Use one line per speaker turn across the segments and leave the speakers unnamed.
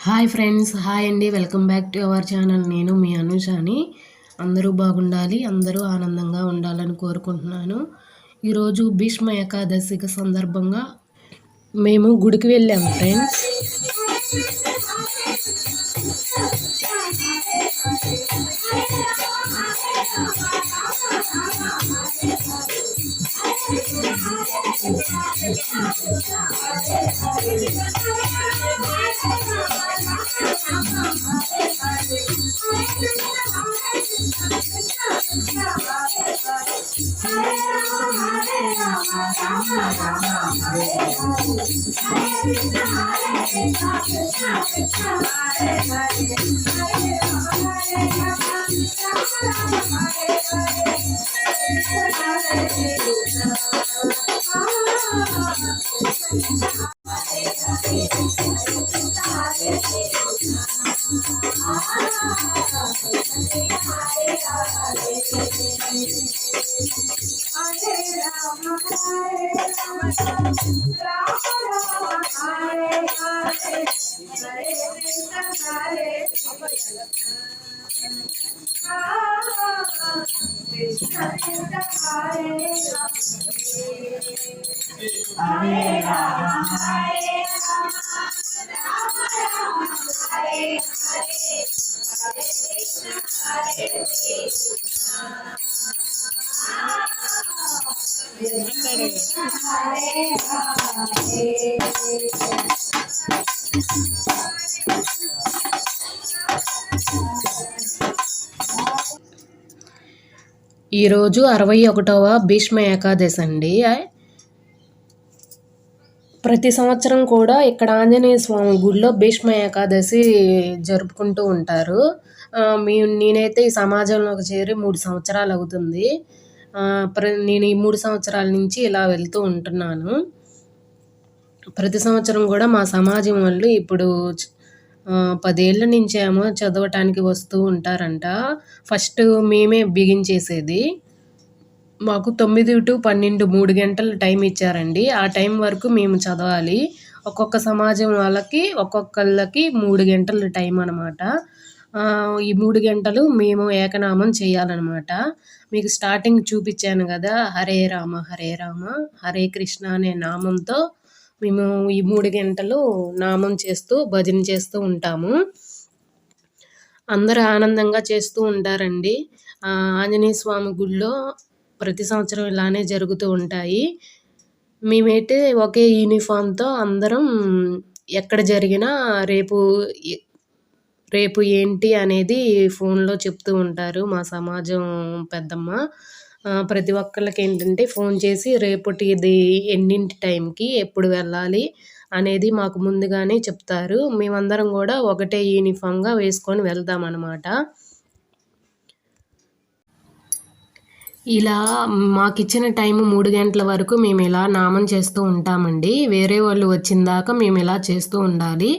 Hi friends, hi అండి. Welcome back to our channel. నేను మీ అనుషాని. అందరూ బాగుండాలి, అందరూ ఆనందంగా ఉండాలని కోరుకుంటున్నాను. ఈరోజు భీష్మ ఏకాదశికి సందర్భంగా మేము గుడికి వెళ్ళాము ఫ్రెండ్స్. ఈరోజు 61వ భీష్మ ఏకాదశి అండి. ప్రతి సంవత్సరం కూడా ఇక్కడ ఆంజనేయ స్వామి గుడిలో భీష్మ ఏకాదశి జరుపుకుంటూ ఉంటారు. నేనైతే ఈ సమాజంలోకి చేరి 3 సంవత్సరాలు అవుతుంది. నేను ఈ 3 సంవత్సరాల నుంచి ఇలా వెళ్తూ ఉంటున్నాను. ప్రతి సంవత్సరం కూడా మా సమాజం వాళ్ళు ఇప్పుడు 10 ఏళ్ల నుంచేమో చదవటానికి వస్తూ ఉంటారంట. ఫస్ట్ మేమే బిగించేసేది. మాకు 9 to 12 3 గంటలు టైం ఇచ్చారండి. ఆ టైం వరకు మేము చదవాలి. ఒక్కొక్క సమాజం వాళ్ళకి ఒక్కొక్కళ్ళకి 3 గంటల టైం అనమాట. ఈ 3 గంటలు మేము ఏకనామం చేయాలన్నమాట. మీకు స్టార్టింగ్ చూపించాను కదా, హరే రామ హరే రామ హరే కృష్ణ అనే నామంతో మేము ఈ 3 గంటలు నామం చేస్తూ భజన చేస్తూ ఉంటాము. అందరూ ఆనందంగా చేస్తూ ఉంటారండి. ఆంజనేయ స్వామి గుడిలో ప్రతి సంవత్సరం ఇలానే జరుగుతూ ఉంటాయి. మేమైతే ఒకే యూనిఫామ్తో అందరం ఎక్కడ జరిగినా రేపు ఏంటి అనేది ఫోన్లో చెప్తూ ఉంటారు మా సమాజం పెద్దమ్మ. ప్రతి ఒక్కళ్ళకి ఏంటంటే ఫోన్ చేసి రేపటిది ఎన్నింటి టైంకి ఎప్పుడు వెళ్ళాలి అనేది మాకు ముందుగానే చెప్తారు. మేమందరం కూడా ఒకటే యూనిఫామ్గా వేసుకొని వెళ్దామన్నమాట. ఇలా మాకిచ్చిన టైం 3 గంటల వరకు మేము ఇలా నామం చేస్తూ ఉంటామండి. వేరే వాళ్ళు వచ్చిన దాకా మేము ఇలా చేస్తూ ఉండాలి.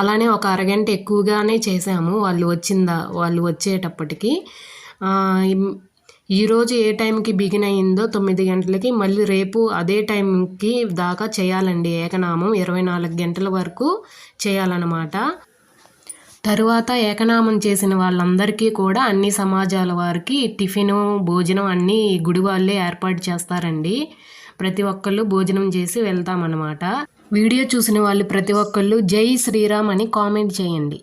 అలానే ఒక అరగంట ఎక్కువగానే చేసాము వాళ్ళు వచ్చేటప్పటికి. ఈరోజు ఏ టైంకి బిగిన్ అయిందో 9 గంటలకి మళ్ళీ రేపు అదే టైంకి దాకా చేయాలండి ఏకనామం. 24 గంటల వరకు చేయాలన్నమాట. తరువాత ఏకనామం చేసిన వాళ్ళందరికీ కూడా అన్ని సమాజాల వారికి టిఫిను భోజనం అన్నీ గుడి వాళ్ళే ఏర్పాటు చేస్తారండి. ప్రతి ఒక్కళ్ళు భోజనం చేసి వెళ్తామన్నమాట. వీడియో చూసిన వాళ్ళు ప్రతి ఒక్కళ్ళు జై శ్రీరామ్ అని కామెంట్ చేయండి.